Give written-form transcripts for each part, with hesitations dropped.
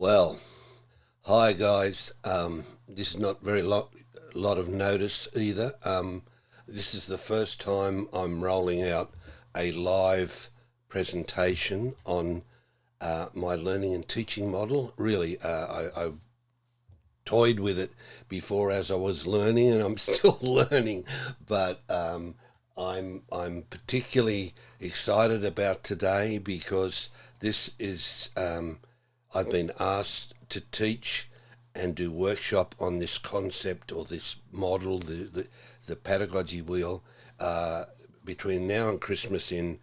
Well, hi guys. This is not very lot of notice either. This is the first time I'm rolling out a live presentation on my learning and teaching model. Really, I toyed with it before as I was learning, and I'm still learning. But I'm particularly excited about today because this is I've been asked to teach and do workshop on this concept or this model, the pedagogy wheel, between now and Christmas in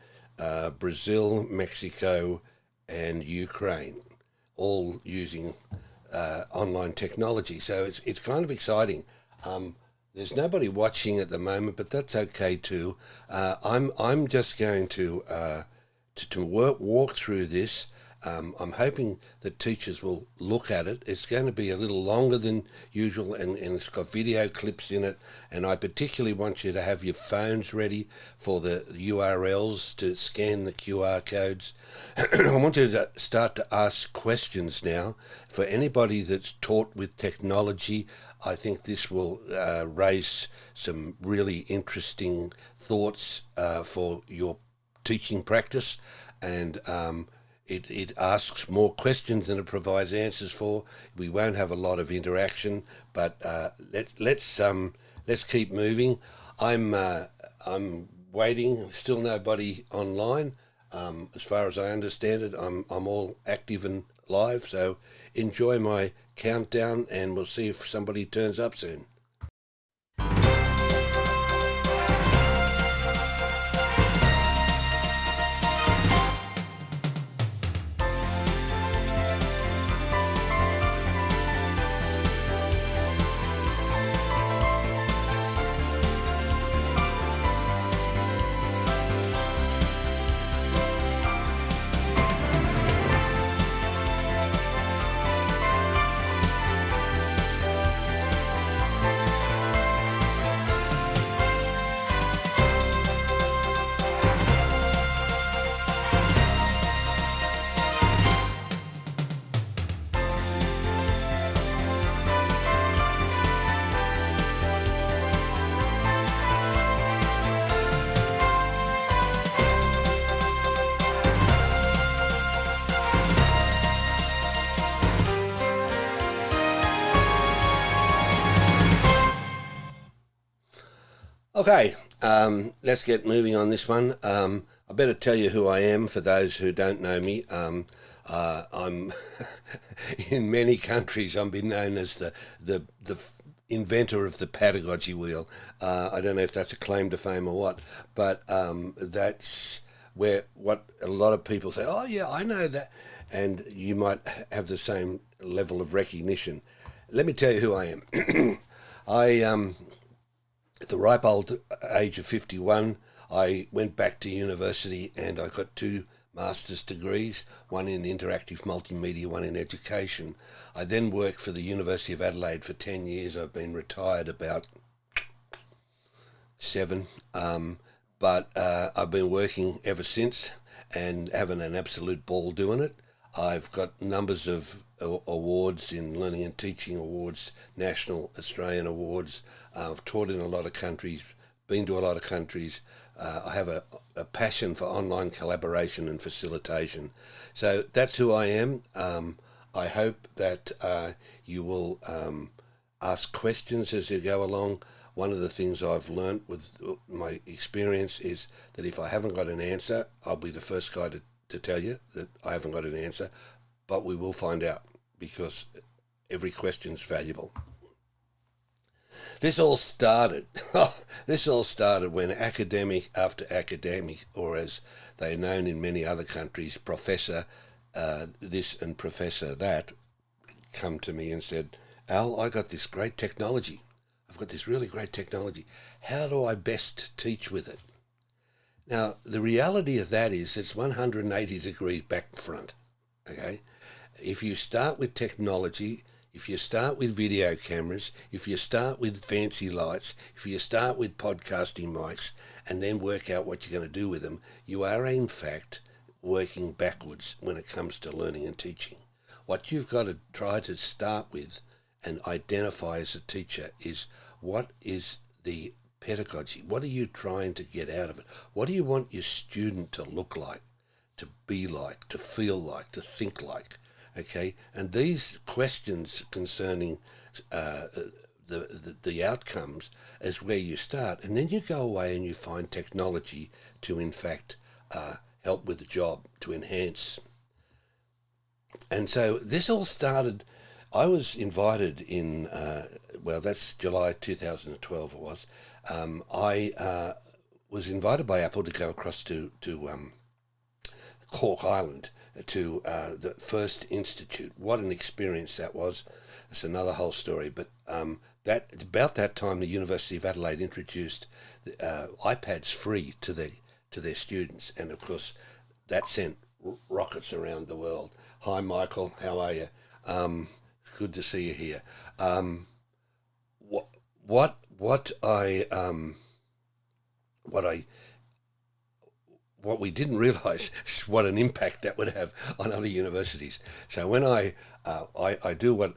Brazil, Mexico, and Ukraine, all using online technology. So it's kind of exciting. There's nobody watching at the moment, but that's okay too. I'm just going to walk through this. I'm hoping that teachers will look at it. It's going to be a little longer than usual, and it's got video clips in it. And I particularly want you to have your phones ready for the URLs to scan the QR codes. I want you to start to ask questions now. For anybody that's taught with technology, I think this will raise some really interesting thoughts for your teaching practice, and it asks more questions than it provides answers for. We won't have a lot of interaction, but let's keep moving. I'm waiting. Still nobody online. As far as I understand it, I'm all active and live. So enjoy my countdown, and we'll see if somebody turns up soon. Okay, let's get moving on this one. I better tell you who I am for those who don't know me. I'm in many countries. I've been known as the inventor of the pedagogy wheel. I don't know if that's a claim to fame or what, but that's where what a lot of people say. Oh yeah, I know that, and you might have the same level of recognition. Let me tell you who I am. At the ripe old age of 51, I went back to university and I got 2 master's degrees, one in interactive multimedia, one in education. I then worked for the University of Adelaide for 10 years. I've been retired about 7, but I've been working ever since and having an absolute ball doing it. I've got numbers of awards in learning and teaching awards, national Australian awards. I've taught in a lot of countries, been to a lot of countries. I have a passion for online collaboration and facilitation. So that's who I am. I hope that you will ask questions as you go along. One of the things I've learnt with my experience is that if I haven't got an answer, I'll be the first guy to tell you that I haven't got an answer, but we will find out because every question is valuable. This all started when academic after academic, or as they're known in many other countries, professor this and professor that, come to me and said, Al, I got this great technology. I've got this really great technology. How do I best teach with it? Now, the reality of that is it's 180 degrees back front, okay? If you start with technology, if you start with video cameras, if you start with fancy lights, if you start with podcasting mics, and then work out what you're going to do with them, you are in fact working backwards when it comes to learning and teaching. what you've got to try to start with and identify as a teacher is, what is the pedagogy? What are you trying to get out of it? What do you want your student to look like, to be like, to feel like, to think like? Okay, and these questions concerning the outcomes is where you start, and then you go away and you find technology to in fact help with the job, to enhance. And so this all started, I was invited in, well, that's July 2012 it was. I was invited by Apple to go across to Cork Island to the first institute. What an experience that was. It's another whole story. But about that time, the University of Adelaide introduced iPads free to their students, and of course that sent rockets around the world. Hi, Michael. How are you? Good to see you here. What we didn't realise is what an impact that would have on other universities. So when I do what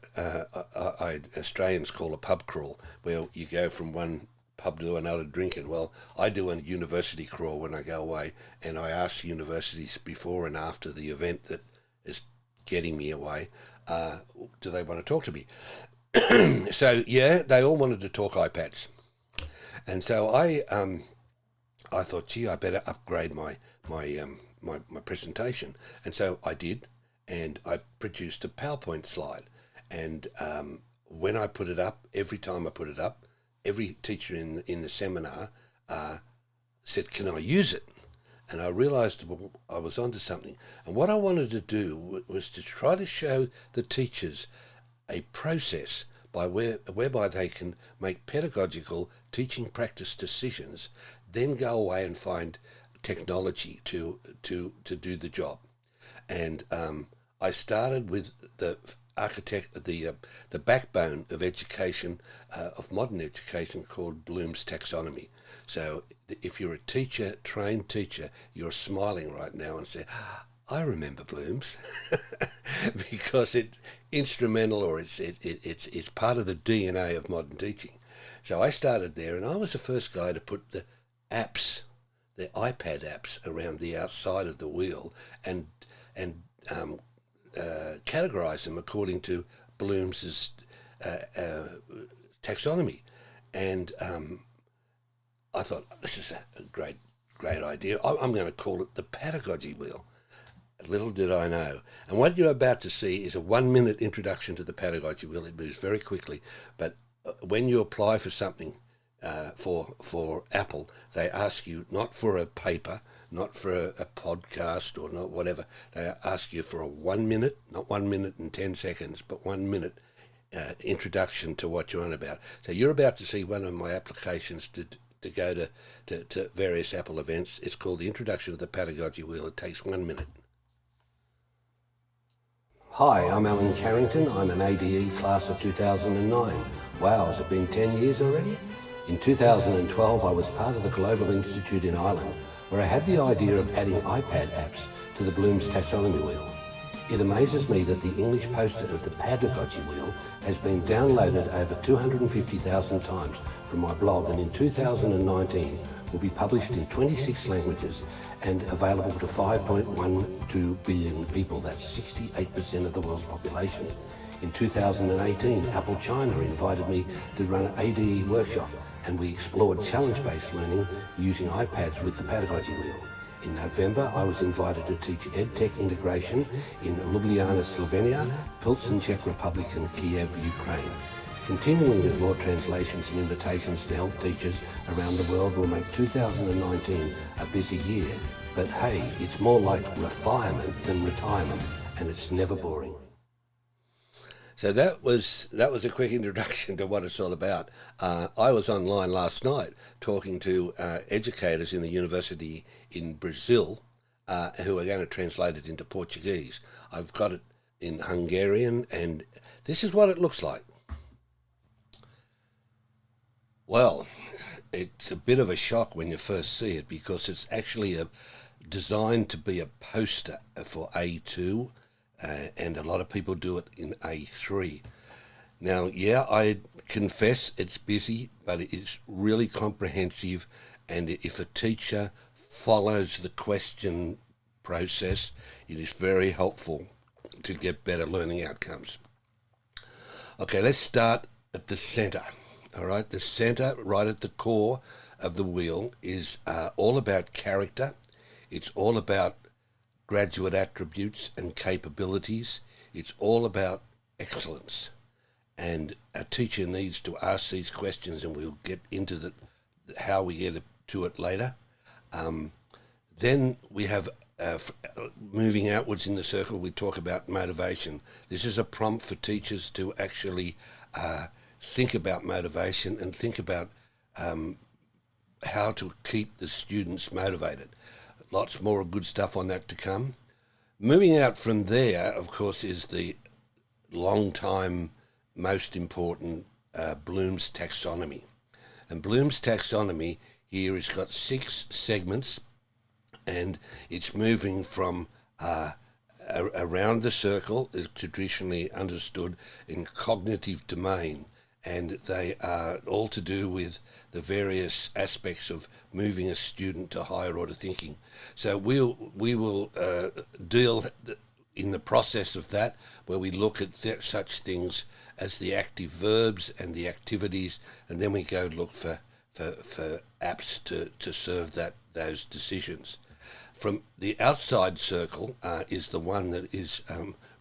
Australians call a pub crawl, where you go from one pub to another drinking. Well, I do a university crawl when I go away, and I ask universities before and after the event that is getting me away, do they want to talk to me? So yeah, they all wanted to talk iPads, and so I thought, gee, I better upgrade my presentation, and so I did, and I produced a PowerPoint slide, and when I put it up, every time I put it up, every teacher in the seminar said, "Can I use it?" And I realised, well, I was onto something. And what I wanted to do was to try to show the teachers a process whereby they can make pedagogical teaching practice decisions, then go away and find technology to do the job. And I started with the backbone of education, of modern education, called Bloom's taxonomy. So if you're a teacher, trained teacher, you're smiling right now and say, I remember Bloom's, because it's instrumental, or it's part of the DNA of modern teaching. So I started there, and I was the first guy to put the apps, the iPad apps, around the outside of the wheel, and categorize them according to Bloom's taxonomy. And I thought, this is a great idea. I'm going to call it the Padagogy Wheel. Little did I know. And what you're about to see is a 1-minute introduction to the Padagogy Wheel. It moves very quickly, but when you apply for something for Apple, they ask you not for a paper, not for a podcast, or not whatever. They ask you for a 1 minute, not 1 minute and 10 seconds, but 1 minute introduction to what you're on about. So you're about to see one of my applications to go to various Apple events. It's called the Introduction to the Padagogy Wheel. It takes 1 minute. Hi, I'm Allan Carrington. I'm an ADE class of 2009. Wow, has it been 10 years already? In 2012, I was part of the Global Institute in Ireland, where I had the idea of adding iPad apps to the Bloom's taxonomy wheel. It amazes me that the English poster of the Padagogy Wheel has been downloaded over 250,000 times from my blog, and in 2019 will be published in 26 languages and available to 5.12 billion people. That's 68% of the world's population. In 2018, Apple China invited me to run an ADE workshop, and we explored challenge-based learning using iPads with the Padagogy Wheel. In November, I was invited to teach EdTech integration in Ljubljana, Slovenia, Pilsen, Czech Republic, and Kiev, Ukraine. Continuing with more translations and invitations to help teachers around the world will make 2019 a busy year. But hey, it's more like refinement than retirement, and it's never boring. So that was a quick introduction to what it's all about. I was online last night talking to educators in the university in Brazil who are going to translate it into Portuguese. I've got it in Hungarian, and this is what it looks like. Well, it's a bit of a shock when you first see it, because it's actually designed to be a poster for A2 and a lot of people do it in A3. Now, yeah, I confess it's busy, but it is really comprehensive, and if a teacher follows the question process, it is very helpful to get better learning outcomes. Okay, let's start at the centre. All right, the centre, right at the core of the wheel, is all about character. It's all about graduate attributes and capabilities. It's all about excellence. And a teacher needs to ask these questions, and we'll get into how we get to it later. Then we have, moving outwards in the circle, we talk about motivation. This is a prompt for teachers to actually think about motivation and think about how to keep the students motivated. Lots more good stuff on that to come. Moving out from there, of course, is the long time most important Bloom's taxonomy. And Bloom's taxonomy here has got 6 segments, and it's moving from around the circle, is traditionally understood in cognitive domain, and they are all to do with the various aspects of moving a student to higher order thinking. So we will deal in the process of that, where we look at such things as the active verbs and the activities, and then we go look for apps to serve those decisions. From the outside circle is the one that is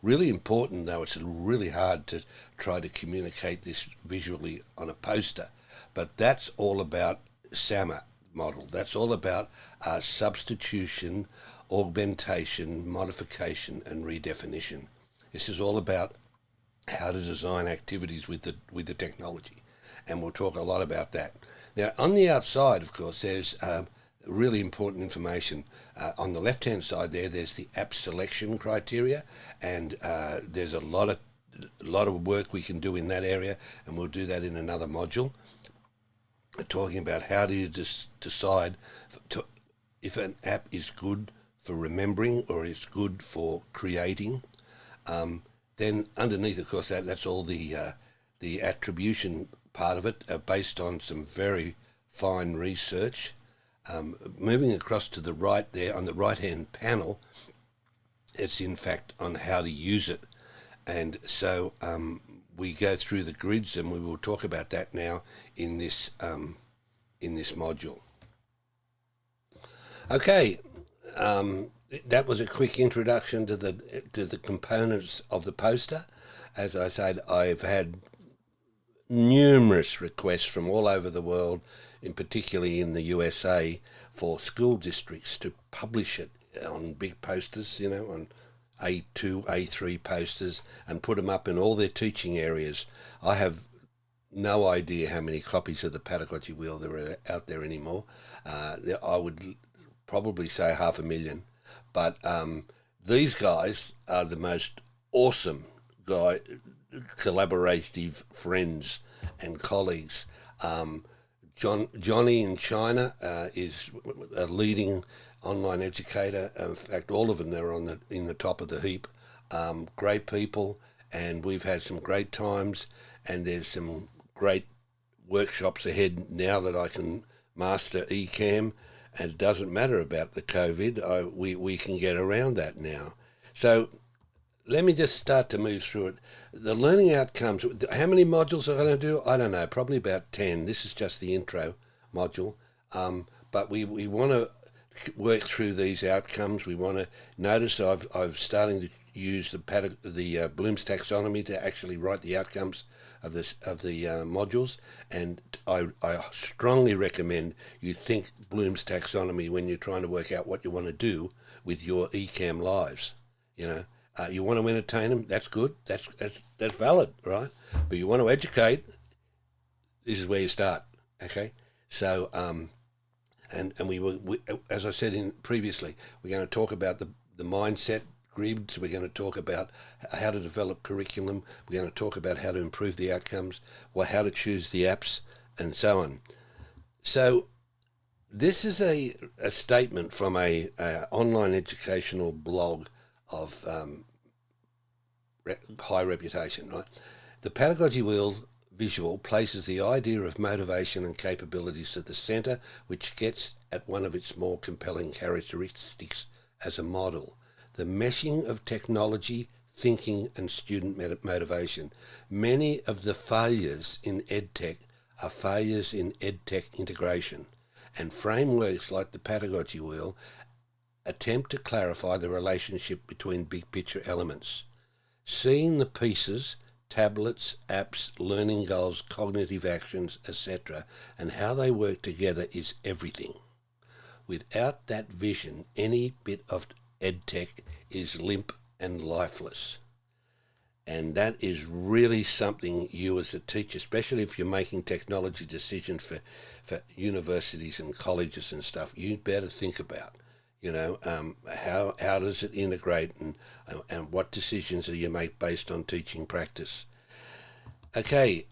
really important, though it's really hard to try to communicate this visually on a poster. But that's all about SAMR model. That's all about substitution, augmentation, modification, and redefinition. This is all about how to design activities with the technology, and we'll talk a lot about that. Now, on the outside, of course, there's really important information. On the left-hand side there's the app selection criteria, and there's a lot of work we can do in that area, and we'll do that in another module, talking about how do you decide if an app is good for remembering or is good for creating. Then underneath, of course, that's all the attribution part of it, based on some very fine research. Moving across to the right there, on the right-hand panel, it's in fact on how to use it. And so we go through the grids, and we will talk about that now in this module. Okay, that was a quick introduction to the components of the poster. As I said, I've had numerous requests from all over the world, in particularly in the USA, for school districts to publish it on big posters, on A2, A3 posters, and put them up in all their teaching areas. I have no idea how many copies of the Padagogy Wheel there are out there anymore. I would probably say 500,000. But these guys are the most awesome collaborative friends and colleagues. Johnny in China is a leading online educator. In fact, all of them are in the top of the heap. Great people, and we've had some great times, and there's some great workshops ahead now that I can master eCam, and it doesn't matter about the COVID. We can get around that now. So let me just start to move through it. The learning outcomes, how many modules are going to do? I don't know, probably about 10. This is just the intro module. But we want to work through these outcomes. We want to notice I've starting to use the Bloom's taxonomy to actually write the outcomes of the modules, and I strongly recommend you think Bloom's taxonomy when you're trying to work out what you want to do with your eCam lives. You want to entertain them, that's good, that's valid, right? But you want to educate, this is where you start. Okay, so and we as I said previously, we're going to talk about the mindset grids. We're going to talk about how to develop curriculum. We're going to talk about how to improve the outcomes, how to choose the apps, and so on. So this is a statement from a online educational blog of high reputation, right? The Pedagogy Wheel visual places the idea of motivation and capabilities at the centre, which gets at one of its more compelling characteristics as a model. The meshing of technology, thinking and student motivation. Many of the failures in EdTech are failures in EdTech integration, and frameworks like the Pedagogy Wheel attempt to clarify the relationship between big picture elements. Seeing the pieces, tablets, apps, learning goals, cognitive actions, etc., and how they work together is everything. Without that vision, any bit of EdTech is limp and lifeless. And that is really something you as a teacher, especially if you're making technology decisions for universities and colleges and stuff, you better think about. How does it integrate, and what decisions do you make based on teaching practice? Okay,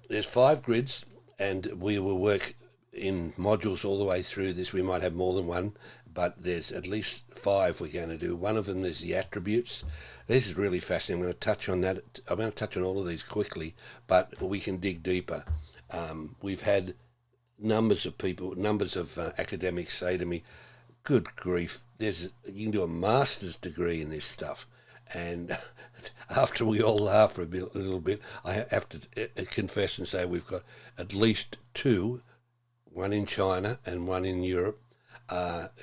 there's 5 grids, and we will work in modules all the way through this. We might have more than one, but there's at least 5 we're going to do. One of them is the attributes. This is really fascinating. I'm going to touch on that. I'm going to touch on all of these quickly, but we can dig deeper. We've had numbers of academics say to me, good grief, you can do a master's degree in this stuff. And after we all laugh for a little bit, I have to confess and say we've got at least 2, one in China and one in Europe,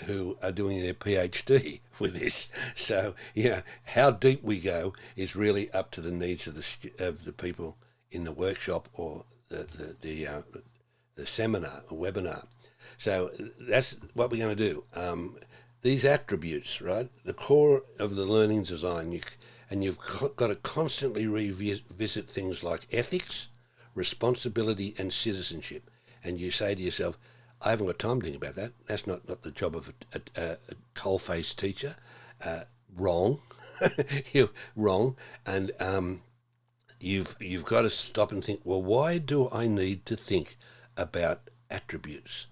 who are doing their PhD with this. So, how deep we go is really up to the needs of the people in the workshop or the seminar or webinar. So that's what we're going to do. These attributes, right, the core of the learning design, you've got to constantly revisit things like ethics, responsibility and citizenship. And you say to yourself, I haven't got time to think about that. That's not the job of a coal-faced teacher. Wrong. You're wrong. And you've got to stop and think, well, why do I need to think about attributes?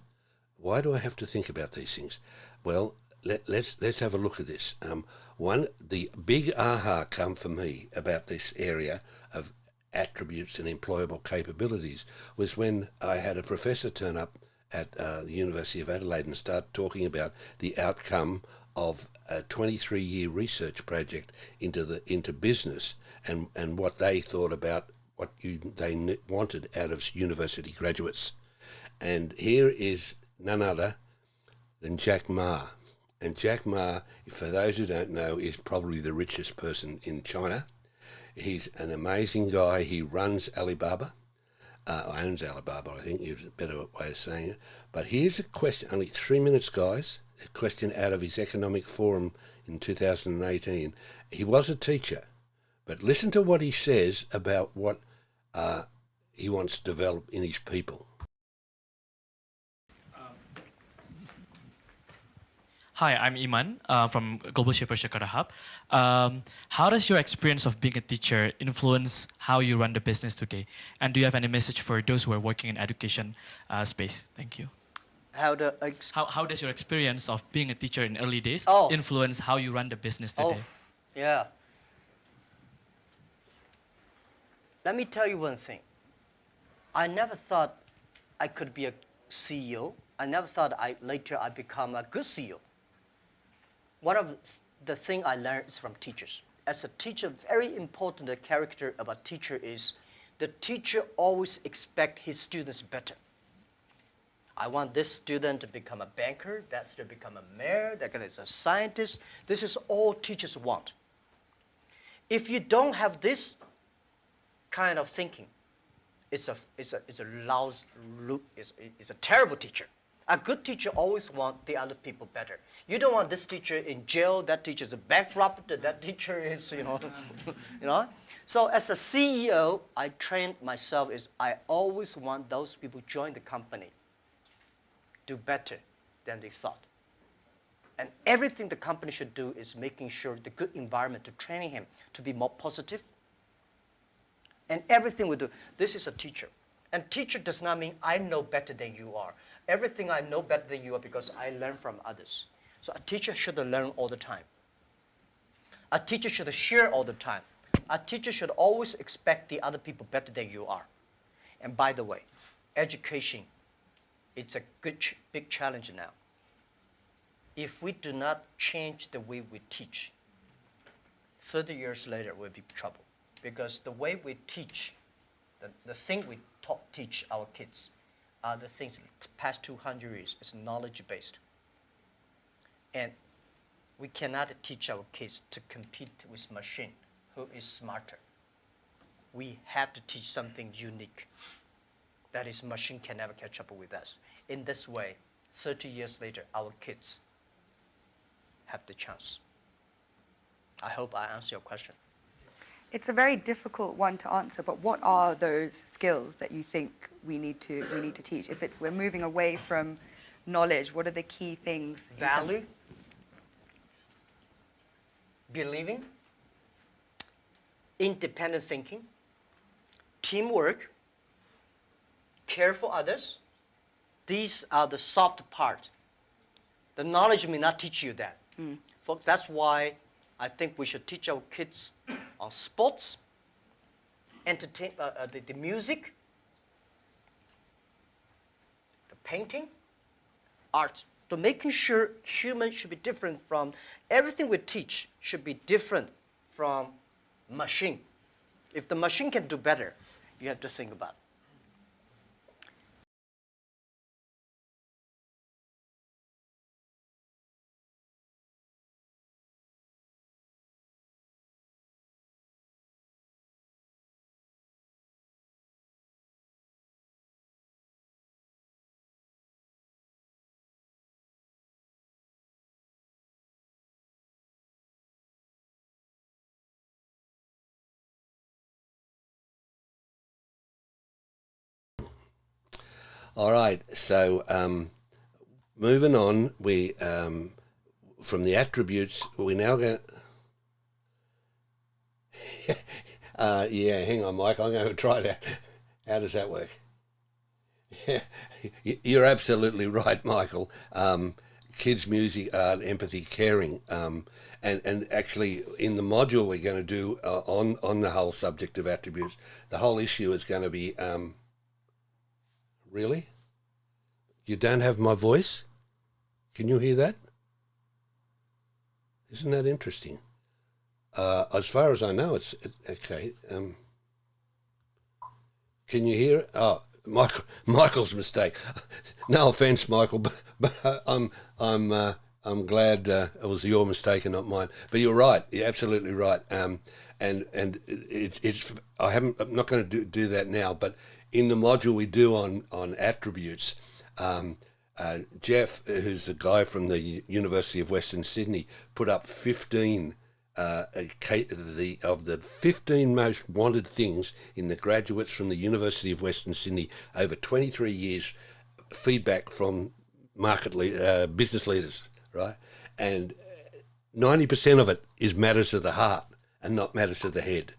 Why do I have to think about these things? Well, let's have a look at this. The big aha come for me about this area of attributes and employable capabilities was when I had a professor turn up at the University of Adelaide and start talking about the outcome of a 23-year research project into business and what they thought about what they wanted out of university graduates. And here is none other than Jack Ma. And Jack Ma, for those who don't know, is probably the richest person in China. He's an amazing guy. He runs Alibaba, owns Alibaba, I think is a better way of saying it. But here's a question, only 3 minutes, guys, a question out of his economic forum in 2018. He was a teacher, but listen to what he says about what he wants to develop in his people. Hi, I'm Iman from Global Shapers Jakarta Hub. How does your experience of being a teacher influence how you run the business today? And do you have any message for those who are working in education space? Thank you. How does your experience of being a teacher in early days influence how you run the business today? Yeah. Let me tell you one thing. I never thought I could be a CEO. I never thought later I'd become a good CEO. One of the things I learned is from teachers. As a teacher, very important character of a teacher is the teacher always expects his students better. I want this student to become a banker, that student to become a mayor, that guy is a scientist. This is all teachers want. If you don't have this kind of thinking, it's a terrible teacher. A good teacher always wants the other people better. You don't want this teacher in jail, that teacher is bankrupt, that teacher is, you know. So as a CEO, I trained myself I always want those people join the company do better than they thought. And everything the company should do is making sure the good environment to training him to be more positive. And everything we do, this is a teacher. And teacher does not mean I know better than you are. Everything I know better than you are because I learn from others. So a teacher should learn all the time. A teacher should share all the time. A teacher should always expect the other people better than you are. And by the way, education, it's a big challenge now. If we do not change the way we teach, 30 years later we'll be in trouble. Because the way we teach, the thing we teach our kids are the things the past 200 years is knowledge-based. And we cannot teach our kids to compete with machine who is smarter. We have to teach something unique. That is, machine can never catch up with us. In this way, 30 years later, our kids have the chance. I hope I answered your question. It's a very difficult one to answer, but what are those skills that you think we need to teach? If we're moving away from knowledge, what are the key things? Value, believing, independent thinking, teamwork, care for others. These are the soft part. The knowledge may not teach you that. Folks, that's why I think we should teach our kids on sports, the music, the painting, art. To making sure humans should be different from everything we teach should be different from machine. If the machine can do better, you have to think about it. All right, so moving on, we from the attributes, we now go. Yeah, hang on, Mike. I'm going to try that. How does that work? Yeah, you're absolutely right, Michael. Kids, music, art, empathy, caring, and actually in the module we're going to do on the whole subject of attributes, the whole issue is going to be. Really? You don't have my voice? Can you hear that? Isn't that interesting? As far as I know, it's okay. Can you hear it? Oh, Michael's mistake. No offence, Michael, but I'm glad it was your mistake and not mine. But you're right. You're absolutely right. And it's I'm not going to do that now, but in the module we do on attributes, Jeff, who's the guy from the University of Western Sydney, put up 15 of the 15 most wanted things in the graduates from the University of Western Sydney over 23 years, feedback from business leaders, right? And 90% of it is matters of the heart and not matters of the head.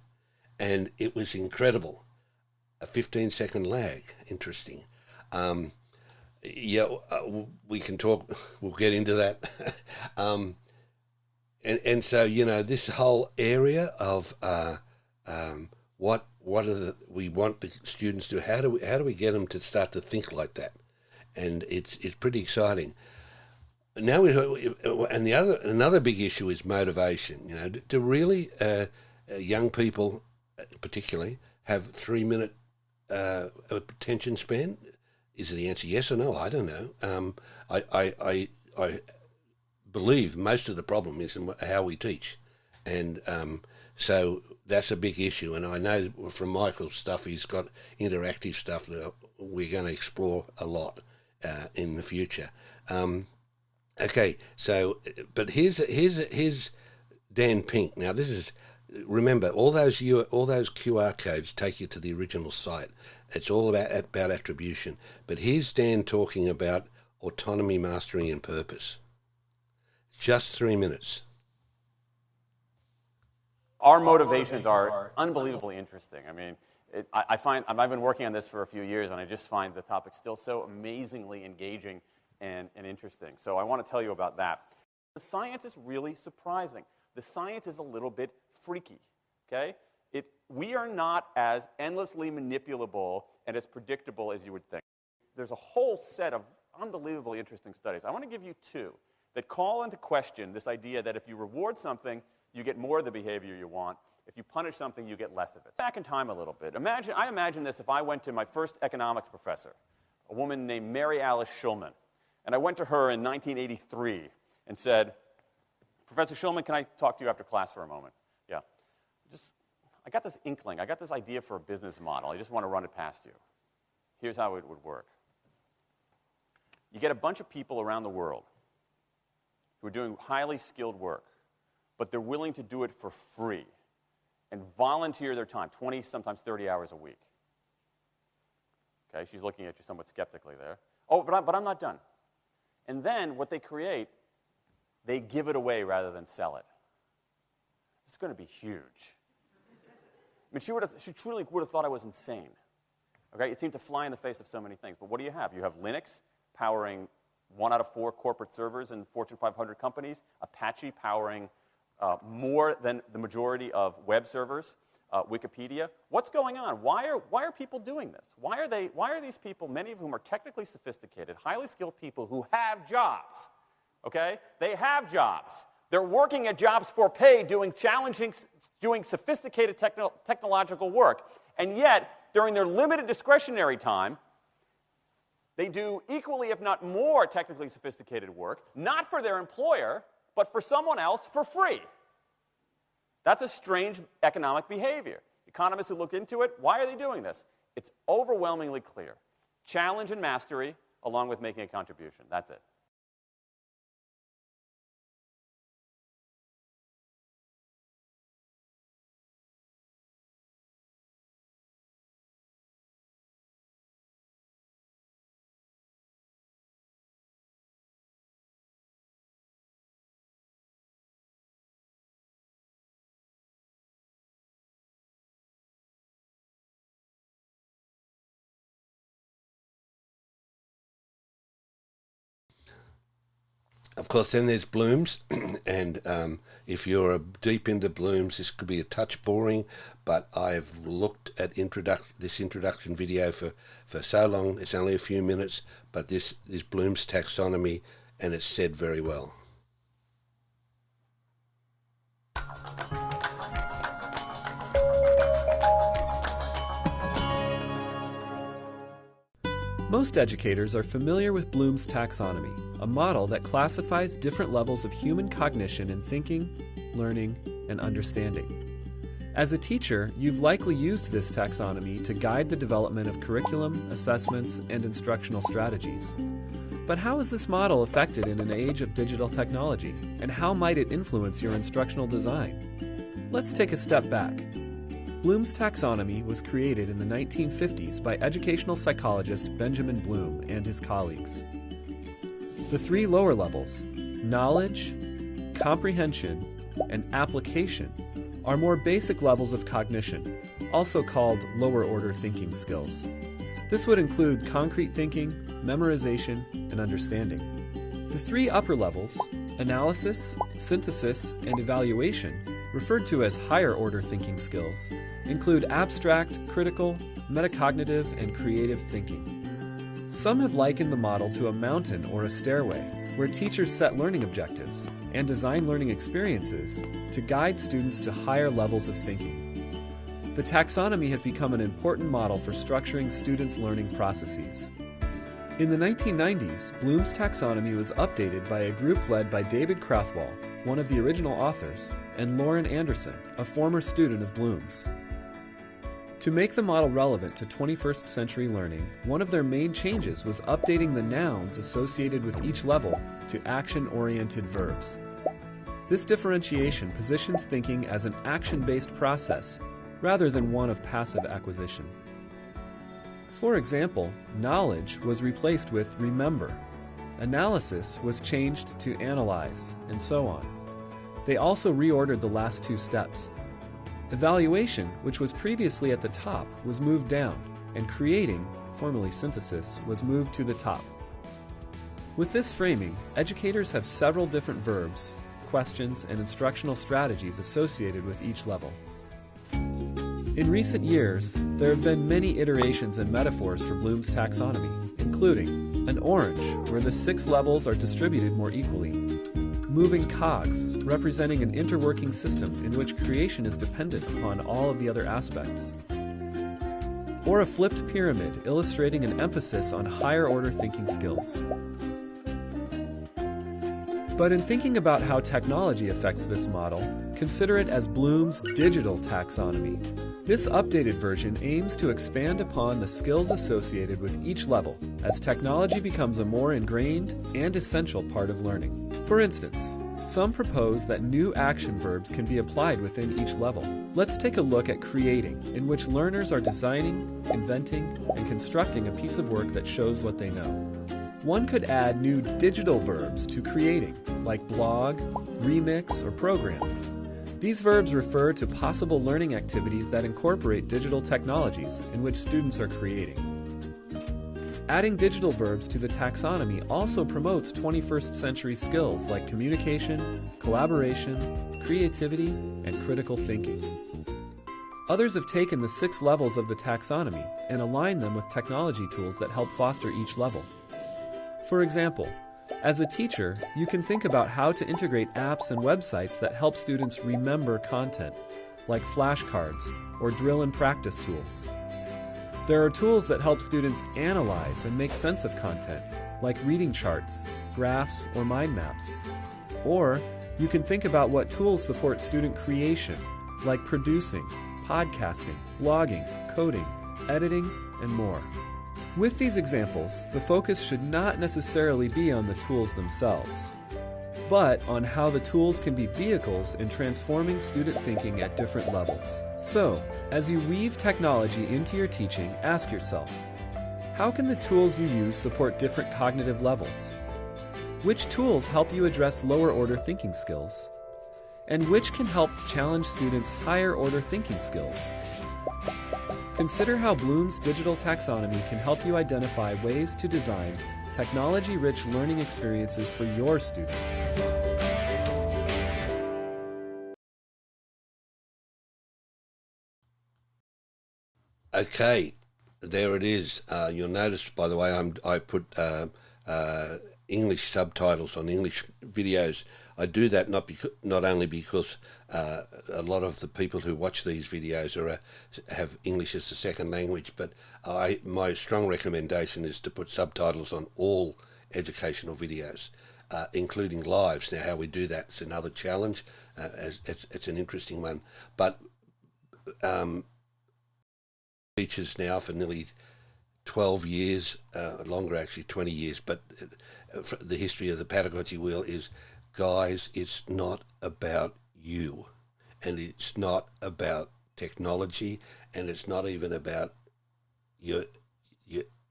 And it was incredible. A 15-second lag. Interesting. We can talk. We'll get into that. And so this whole area of what we want the students to do. How do we get them to start to think like that? And it's pretty exciting. Now another big issue is motivation. Do really young people, particularly, have 3-minute attention span? Is the answer yes or no? I don't know. I believe most of the problem is in how we teach, and so that's a big issue. And I know from Michael's stuff, he's got interactive stuff that we're going to explore a lot in the future. Okay, so but here's Dan Pink. Now this is. Remember, all those QR codes take you to the original site. It's all about attribution. But here's Dan talking about autonomy, mastery, and purpose. Just 3 minutes. Our motivations are unbelievably interesting. I mean, I've been working on this for a few years, and I just find the topic still so amazingly engaging and interesting. So I want to tell you about that. The science is really surprising. The science is a little bit freaky, okay? We are not as endlessly manipulable and as predictable as you would think. There's a whole set of unbelievably interesting studies. I want to give you two that call into question this idea that if you reward something, you get more of the behavior you want. If you punish something, you get less of it. Back in time a little bit. I imagine this if I went to my first economics professor, a woman named Mary Alice Schulman, and I went to her in 1983 and said, Professor Schulman, can I talk to you after class for a moment? Yeah. I got this inkling. I got this idea for a business model. I just want to run it past you. Here's how it would work. You get a bunch of people around the world who are doing highly skilled work, but they're willing to do it for free and volunteer their time, 20, sometimes 30 hours a week. Okay, she's looking at you somewhat skeptically there. Oh, but I'm not done. And then what they create, they give it away rather than sell it. It's going to be huge. I mean, she truly would have thought I was insane. Okay, it seemed to fly in the face of so many things. But what do you have? You have Linux powering 1 out of 4 corporate servers in Fortune 500 companies, Apache powering more than the majority of web servers, Wikipedia. What's going on? Why are people doing this? Why are these people, many of whom are technically sophisticated, highly skilled people who have jobs? Okay? They have jobs. They're working at jobs for pay, doing sophisticated technological work. And yet, during their limited discretionary time, they do equally, if not more, technically sophisticated work, not for their employer, but for someone else for free. That's a strange economic behavior. Economists who look into it, why are they doing this? It's overwhelmingly clear. Challenge and mastery, along with making a contribution. That's it. Of course, then there's Bloom's, and if you're deep into Bloom's, this could be a touch boring, but I've looked at this introduction video for so long. It's only a few minutes, but this is Bloom's taxonomy, and it's said very well. Most educators are familiar with Bloom's taxonomy, a model that classifies different levels of human cognition in thinking, learning, and understanding. As a teacher, you've likely used this taxonomy to guide the development of curriculum, assessments, and instructional strategies. But how is this model affected in an age of digital technology, and how might it influence your instructional design? Let's take a step back. Bloom's taxonomy was created in the 1950s by educational psychologist Benjamin Bloom and his colleagues. The 3 lower levels, knowledge, comprehension, and application, are more basic levels of cognition, also called lower-order thinking skills. This would include concrete thinking, memorization, and understanding. The 3 upper levels, analysis, synthesis, and evaluation, referred to as higher-order thinking skills, include abstract, critical, metacognitive, and creative thinking. Some have likened the model to a mountain or a stairway, where teachers set learning objectives and design learning experiences to guide students to higher levels of thinking. The taxonomy has become an important model for structuring students' learning processes. In the 1990s, Bloom's taxonomy was updated by a group led by David Krathwohl, one of the original authors, and Lauren Anderson, a former student of Bloom's. To make the model relevant to 21st century learning, one of their main changes was updating the nouns associated with each level to action-oriented verbs. This differentiation positions thinking as an action-based process rather than one of passive acquisition. For example, knowledge was replaced with remember, analysis was changed to analyze, and so on. They also reordered the last 2 steps. Evaluation, which was previously at the top, was moved down, and creating, formerly synthesis, was moved to the top. With this framing, educators have several different verbs, questions, and instructional strategies associated with each level. In recent years, there have been many iterations and metaphors for Bloom's taxonomy, including an orange, where the 6 levels are distributed more equally, moving cogs, representing an interworking system in which creation is dependent upon all of the other aspects, or a flipped pyramid illustrating an emphasis on higher order thinking skills. But in thinking about how technology affects this model, consider it as Bloom's digital taxonomy. This updated version aims to expand upon the skills associated with each level as technology becomes a more ingrained and essential part of learning. For instance, some propose that new action verbs can be applied within each level. Let's take a look at creating, in which learners are designing, inventing, and constructing a piece of work that shows what they know. One could add new digital verbs to creating, like blog, remix, or program. These verbs refer to possible learning activities that incorporate digital technologies in which students are creating. Adding digital verbs to the taxonomy also promotes 21st century skills like communication, collaboration, creativity, and critical thinking. Others have taken the 6 levels of the taxonomy and aligned them with technology tools that help foster each level. For example, as a teacher, you can think about how to integrate apps and websites that help students remember content, like flashcards or drill and practice tools. There are tools that help students analyze and make sense of content, like reading charts, graphs, or mind maps. Or you can think about what tools support student creation, like producing, podcasting, blogging, coding, editing, and more. With these examples, the focus should not necessarily be on the tools themselves, but on how the tools can be vehicles in transforming student thinking at different levels. So, as you weave technology into your teaching, ask yourself, how can the tools you use support different cognitive levels? Which tools help you address lower order thinking skills? And which can help challenge students' higher order thinking skills? Consider how Bloom's digital taxonomy can help you identify ways to design technology-rich learning experiences for your students. Okay, there it is. You'll notice, by the way, I put English subtitles on English videos. I do that not only because a lot of the people who watch these videos have English as a second language, but my strong recommendation is to put subtitles on all educational videos, including lives. Now, how we do that is another challenge. It's an interesting one. But teachers now for nearly 12 years, longer actually, 20 years, but the history of the Padagogy Wheel is, guys, it's not about you, and it's not about technology, and it's not even about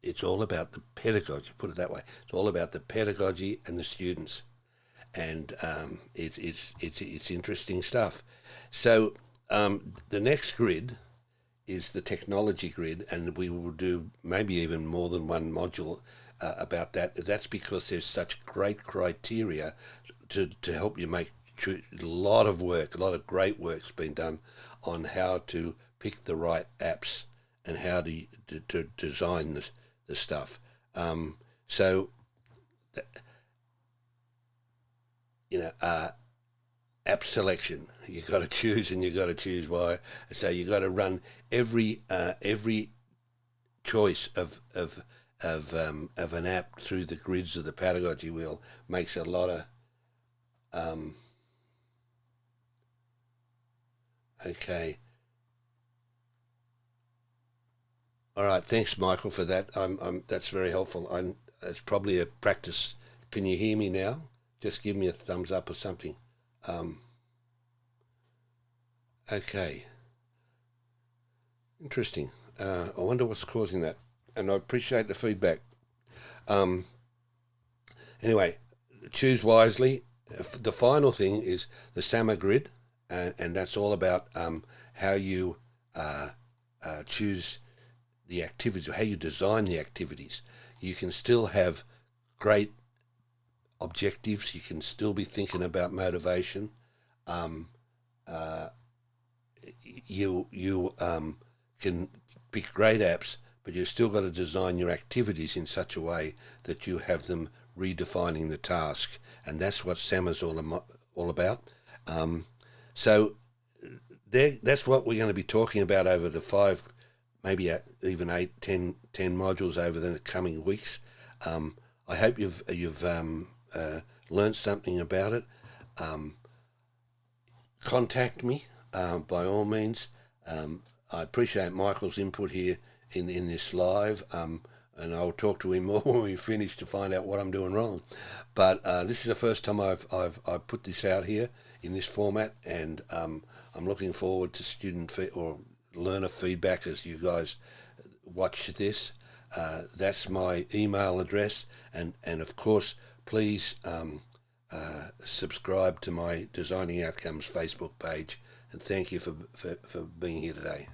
it's all about the pedagogy, put it that way. It's all about the pedagogy and the students, and it's interesting stuff. So the next grid is the technology grid, and we will do maybe even more than one module about that. That's because there's such great criteria to help you make a lot of great work's been done on how to pick the right apps and how to design the stuff. App selection. You got to choose, and you got to choose why. So you got to run every choice of an app through the grids of the Pedagogy Wheel. Makes a lot of okay. All right. Thanks, Michael, for that. That's very helpful. It's probably a practice. Can you hear me now? Just give me a thumbs up or something. Okay. Interesting. I wonder what's causing that. And I appreciate the feedback. Anyway, choose wisely. The final thing is the SAMR grid, and that's all about how you choose the activities, or how you design the activities. You can still have great objectives. You can still be thinking about motivation. you can pick great apps, but you've still got to design your activities in such a way that you have them redefining the task, and that's what SAMR's all about. So that's what we're going to be talking about over the 5, maybe even 8, 10 modules over the coming weeks. I hope you've learned something about it. Contact me by all means. I appreciate Michael's input here in this live, and I'll talk to him more when we finish to find out what I'm doing wrong. But this is the first time I've put this out here in this format, and I'm looking forward to student or learner feedback as you guys watch this. That's my email address, and of course, please subscribe to my Designing Outcomes Facebook page, and thank you for being here today.